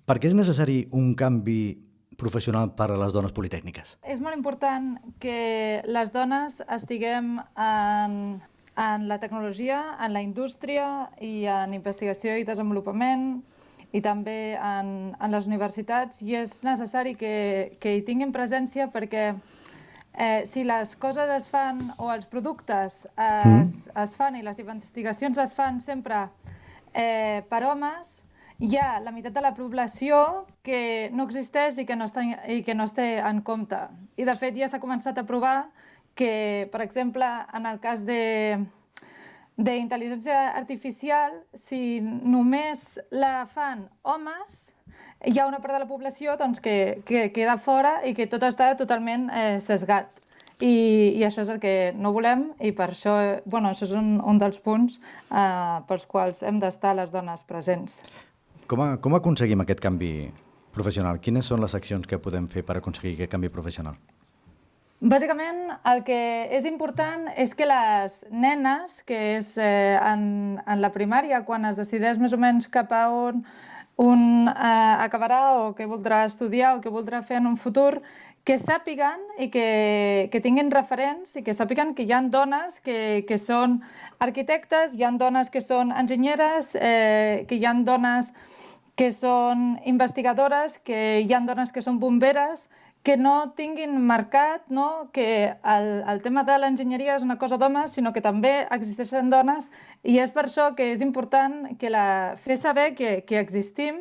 Per què és necessari un canvi professional per a les dones politècniques? És molt important que les dones estiguem en la tecnologia, en la indústria i en investigació i desenvolupament i també en les universitats, i és necessari que hi tinguin presència perquè si les coses es fan o els productes es fan i les investigacions es fan sempre per homes, hi ha la meitat de la població que no existeix i que no es té en compte. I de fet ja s'ha començat a provar que, per exemple, en el cas d'intel·ligència artificial, si només la fan homes, hi ha una part de la població doncs, que queda fora i que tot està totalment sesgat. I això és el que no volem i per això, això és un dels punts pels quals hem d'estar les dones presents. Com aconseguim aquest canvi professional? Quines són les accions que podem fer per aconseguir aquest canvi professional? Bàsicament, el que és important és que les nenes, que és en la primària, quan es decideix més o menys cap a on un acabarà o què voldrà estudiar o què voldrà fer en un futur, que sàpiguen i que tinguin referents i que sàpiguen que hi ha dones que són arquitectes, hi ha dones que són enginyeres, que hi ha dones que són investigadores, que hi ha dones que són bomberes, que no tinguin marcat que el tema de l'enginyeria és una cosa d'homes, sinó que també existeixen dones, i és per això que és important fer saber que existim,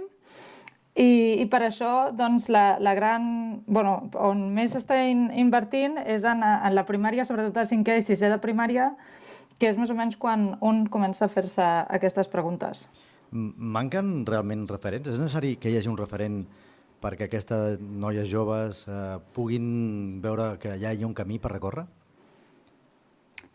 i per això doncs, on més s'està invertint és en la primària, sobretot a 5è i 6è de primària, que és més o menys quan un comença a fer-se aquestes preguntes. Manquen realment referents? És necessari que hi hagi un referent perquè aquestes noies joves puguin veure que ja hi ha un camí per recórrer?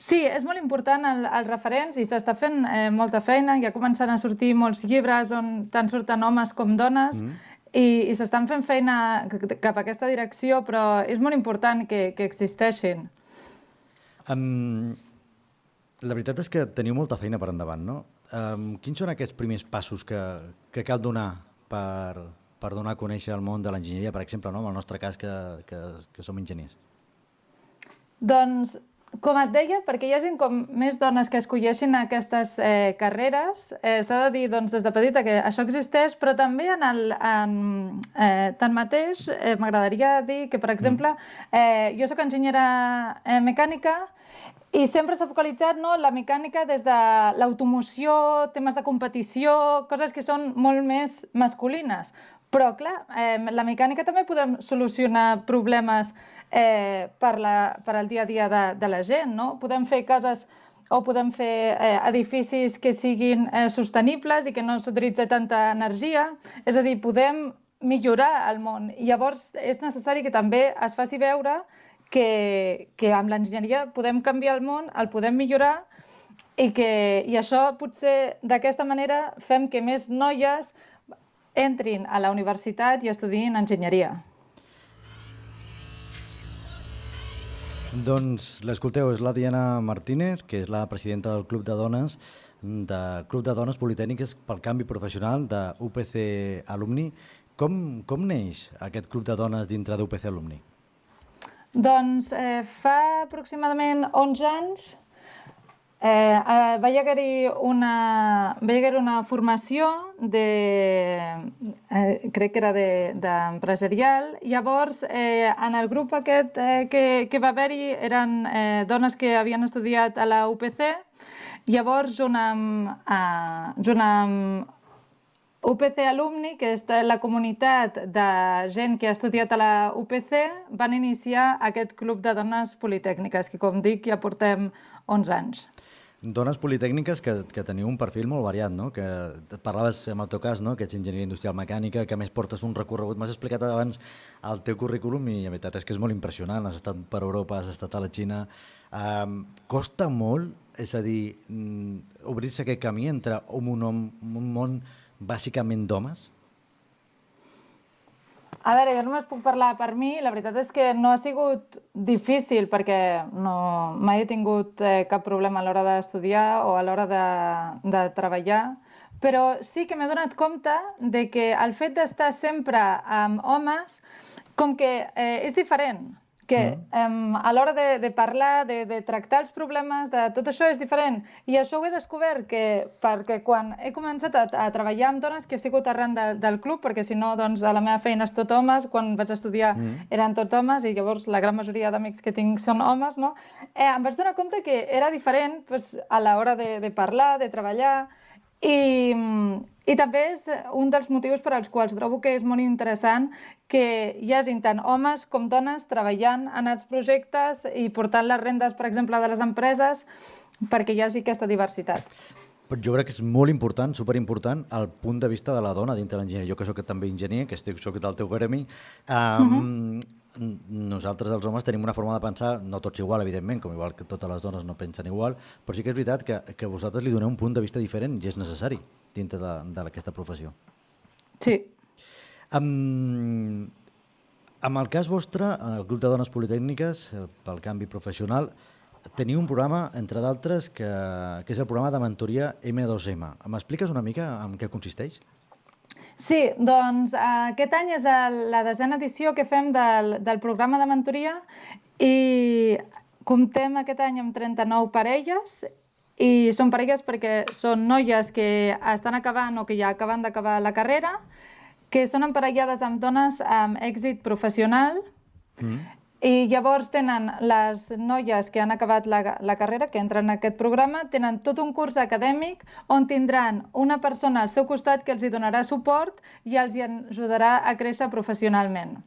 Sí, és molt important els referents i s'està fent molta feina. Ja comencen a sortir molts llibres on tant surten homes com dones i s'estan fent feina cap a aquesta direcció, però és molt important que existeixin. La veritat és que teniu molta feina per endavant, no? Quins són aquests primers passos que cal donar per donar a conèixer el món de l'enginyeria, per exemple, no? En el nostre cas, que som enginyers? Doncs, com et deia, perquè hi hagi com més dones que escolleixin aquestes carreres, s'ha de dir des de petita que això existeix, però també tanmateix m'agradaria dir que, per exemple, jo soc enginyera mecànica i sempre s'ha focalitzat la mecànica des de l'automoció, temes de competició, coses que són molt més masculines. Però, clar, la mecànica també podem solucionar problemes per al dia a dia de la gent, no? Podem fer cases o podem fer edificis que siguin sostenibles i que no s'utilitzi tanta energia. És a dir, podem millorar el món. I llavors és necessari que també es faci veure que amb l'enginyeria podem canviar el món, el podem millorar i això potser d'aquesta manera fem que més noies entrin a la universitat i estudiïn enginyeria. Doncs l'escolteu, és la Diana Martínez, que és la presidenta del Club de Dones Politècniques pel Canvi Professional de UPC Alumni. Com neix aquest Club de Dones dintre d'UPC Alumni? Doncs fa aproximadament 11 anys va haver-hi una formació crec que era d'empresarial. Llavors, en el grup aquest que va haver-hi eren dones que havien estudiat a la UPC. Llavors, junt amb UPC Alumni, que és la comunitat de gent que ha estudiat a la UPC, van iniciar aquest Club de Dones Politècniques, que, com dic, ja portem 11 anys. Dones politècniques que teniu un perfil molt variat, no? Que parlaves, en el teu cas, no? Que ets enginyeria industrial mecànica, que a més portes un recorregut. M'has explicat abans el teu currículum i la veritat és que és molt impressionant. Has estat per Europa, has estat a la Xina. Costa molt, és a dir, obrir-se aquest camí entre un món bàsicament d'homes? A veure, jo només puc parlar per mi. La veritat és que no ha sigut difícil perquè mai he tingut cap problema a l'hora d'estudiar o a l'hora de treballar, però sí que m'he donat compte de que el fet d'estar sempre amb homes com que és diferent, que a l'hora de parlar, de tractar els problemes, de tot això és diferent. I això ho he descobert perquè quan he començat a treballar amb dones, que he sigut arran del club, perquè si no, doncs, a la meva feina és tot homes, quan vaig estudiar eren tot homes, i llavors la gran majoria d'amics que tinc són homes, no? Em vaig donar compte que era diferent doncs, a l'hora de parlar, de treballar, i també és un dels motius per als quals trobo que és molt interessant que hi hagi tant homes com dones treballant en els projectes i portant les rendes, per exemple, de les empreses, perquè hi hagi aquesta diversitat. Jo crec que és molt important, superimportant, el punt de vista de la dona dintre l'enginyeria. Jo que soc també enginyer, que soc del teu gremi, nosaltres els homes tenim una forma de pensar, no tots igual, evidentment, com igual que totes les dones no pensen igual, però sí que és veritat que vosaltres li doneu un punt de vista diferent i és necessari dintre d'aquesta professió. Sí. Amb el cas vostre, en el grup de dones politècniques, pel canvi professional, teniu un programa, entre d'altres, que és el programa de mentoria M2M. M'expliques una mica en què consisteix? Sí, doncs aquest any és la 10a edició que fem del programa de mentoria i comptem aquest any amb 39 parelles i són parelles perquè són noies que estan acabant o que ja acaben d'acabar la carrera, que són emparellades amb dones amb èxit professional i llavors tenen les noies que han acabat la carrera, que entren en aquest programa, tenen tot un curs acadèmic on tindran una persona al seu costat que els hi donarà suport i els hi ajudarà a créixer professionalment.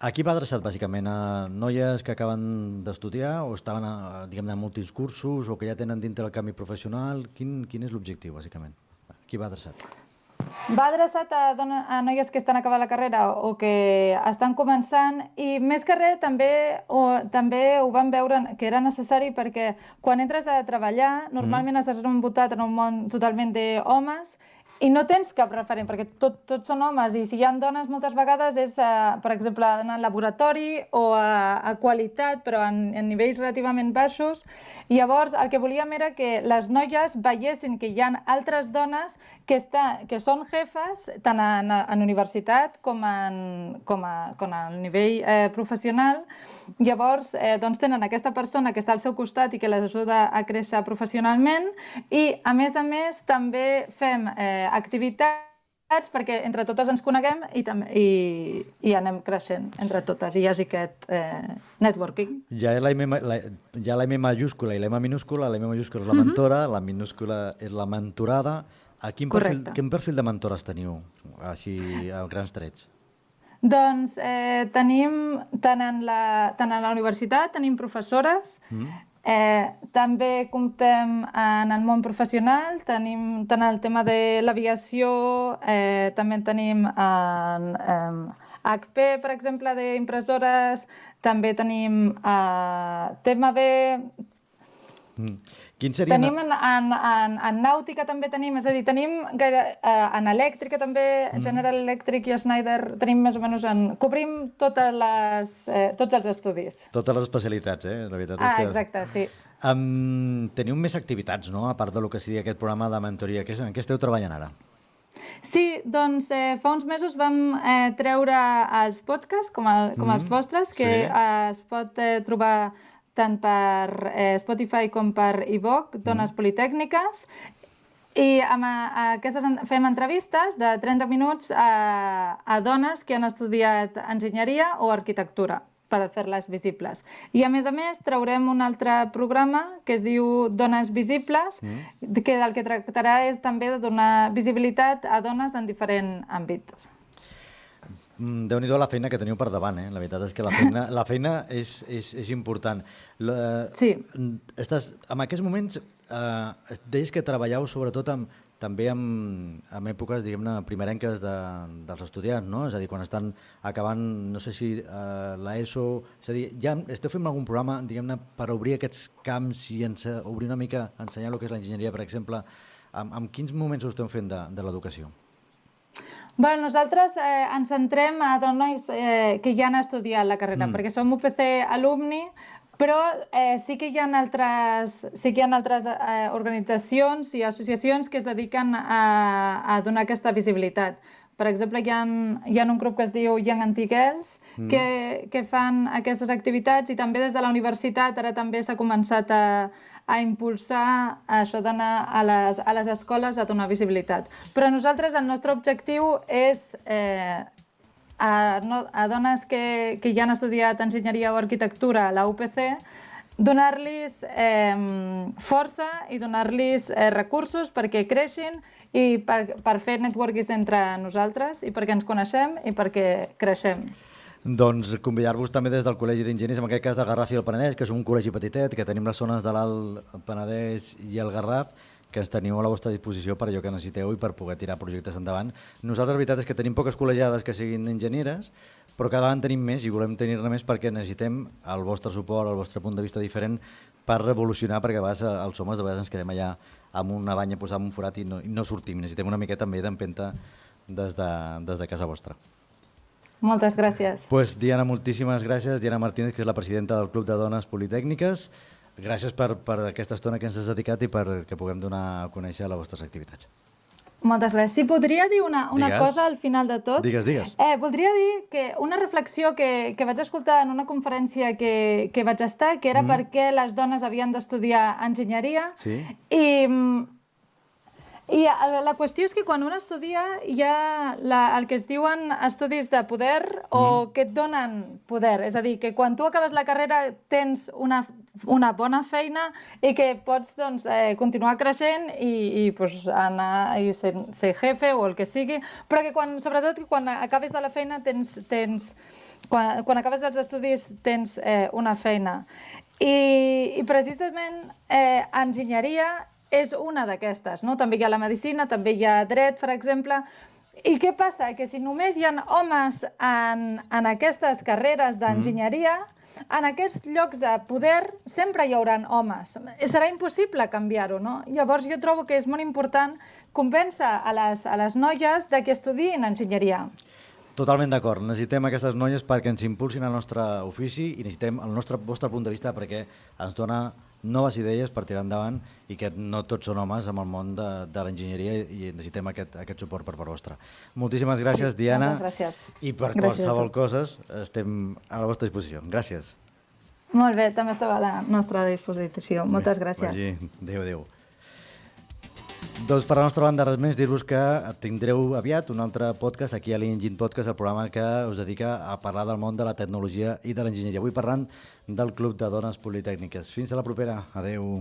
A qui va adreçat, bàsicament? A noies que acaben d'estudiar o estaven, diguem-ne, en molts cursos o que ja tenen dintre el canvi professional? Quin és l'objectiu, bàsicament? A qui va adreçat? Va adreçat a noies que estan acabant la carrera o que estan començant i més que res també ho vam veure que era necessari perquè quan entres a treballar normalment has desenvolupat en un món totalment d'homes i no tens cap referent perquè tots són homes i si hi ha dones moltes vegades és, per exemple, en el laboratori o a qualitat però en nivells relativament baixos. Llavors el que volíem era que les noies veiessin que hi ha altres dones que són jefes tant en universitat com al nivell professional. Llavors doncs tenen aquesta persona que està al seu costat i que les ajuda a créixer professionalment i a més també fem activitats perquè entre totes ens coneguem i anem creixent entre totes i hi hagi aquest networking. Hi ha la M majúscula i la M minúscula. La M majúscula és la mentora, la minúscula és la mentorada. Quin perfil de mentores teniu, així a grans trets? Doncs tenim, tant en la universitat, tenim professores, també comptem en el món professional, tenim tant el tema de l'aviació, també tenim HP, per exemple, d'impressores, també tenim TMB, tenim en nàutica també tenim, és a dir, tenim en elèctrica també, General Electric i Schneider, tenim més o menys cobrim tots els estudis. Totes les especialitats, La veritat és que... Exacte, sí. Teniu més activitats, no?, a part del que seria aquest programa de mentoria. En què esteu treballant ara? Sí, doncs fa uns mesos vam treure els podcasts, com els vostres, que es pot trobar tant per Spotify com per iVoox, Dones Politècniques, i amb aquestes fem entrevistes de 30 minuts a dones que han estudiat enginyeria o arquitectura per fer-les visibles. I a més traurem un altre programa que es diu Dones Visibles, que el que tractarà és també de donar visibilitat a dones en diferents àmbits. Déu-n'hi-do la feina que teniu per davant, La veritat és que la feina és important. Sí. En aquests moments, deies que treballeu sobretot també en èpoques, diguem-ne, primerenques dels estudiants, no? És a dir, quan estan acabant, no sé si l'ESO... És a dir, ja esteu fent algun programa, diguem-ne, per obrir aquests camps i obrir una mica, ensenyar el que és l'enginyeria, per exemple. En quins moments ho esteu fent de l'educació? Bé, nosaltres ens centrem a dones que ja han estudiat la carrera, perquè som UPC alumni, Però sí que hi ha altres organitzacions i associacions que es dediquen a donar aquesta visibilitat. Per exemple, hi ha un grup que es diu Young Anti-Girls que fan aquestes activitats, i també des de la universitat ara també s'ha començat a impulsar això d'anar a les escoles a donar visibilitat. Però nosaltres, el nostre objectiu és a dones que ja han estudiat enginyeria o arquitectura a la UPC, donar-los força i donar-los recursos perquè creixin i per fer networking entre nosaltres i perquè ens coneixem i perquè creixem. Doncs convidar-vos també des del Col·legi d'Enginyers, en aquest cas del Garraf i el Penedès, que és un col·legi petitet, que tenim les zones de l'Alt Penedès i el Garraf, que ens teniu a la vostra disposició per allò que necessiteu i per poder tirar projectes endavant. Nosaltres, la veritat és que tenim poques col·legiades que siguin enginyeres, però cada vegada en tenim més i volem tenir-ne més perquè necessitem el vostre suport, el vostre punt de vista diferent per revolucionar, perquè a vegades els homes a vegades ens quedem allà amb una banya posada en un forat i no sortim. Necessitem una miqueta també d'empenta des de casa vostra. Moltes gràcies. Pues, Diana, moltíssimes gràcies. Diana Martínez, que és la presidenta del Club de Dones Politècniques. Gràcies per aquesta estona que ens has dedicat i perquè puguem donar a conèixer les vostres activitats. Moltes gràcies. Si podria dir una cosa al final de tot. Digues. Voldria dir que una reflexió que vaig escoltar en una conferència que vaig estar, que era per què les dones havien d'estudiar enginyeria. Sí. I la qüestió és que quan un estudia hi ha el que es diuen estudis de poder o que et donen poder. És a dir, que quan tu acabes la carrera tens una bona feina i que pots continuar creixent i anar i ser jefe o el que sigui, però que sobretot quan acabes de la feina quan acabes els estudis tens una feina. I precisament enginyeria és una d'aquestes, no? També hi ha la medicina, també hi ha dret, per exemple. I què passa? Que si només hi ha homes en aquestes carreres d'enginyeria, en aquests llocs de poder sempre hi haurà homes. Serà impossible canviar-ho, no? Llavors jo trobo que és molt important convèncer a les noies de que estudiïn enginyeria. Totalment d'acord. Necessitem aquestes noies perquè ens impulsin el nostre ofici i necessitem el vostre punt de vista perquè ens dona noves idees per tirar endavant i que no tots són homes en el món de l'enginyeria i necessitem aquest suport per part vostra. Moltíssimes gràcies, Diana. Moltes gràcies. I per qualsevol cosa estem a la vostra disposició. Gràcies. Molt bé, també estava a la nostra disposició. Moltes gràcies. Adéu. Doncs per la nostra banda res més, dir-vos que tindreu aviat un altre podcast aquí a l'Engine Podcast, el programa que us dedica a parlar del món de la tecnologia i de l'enginyeria. Avui parlant del Club de Dones Politècniques. Fins a la propera. Adéu.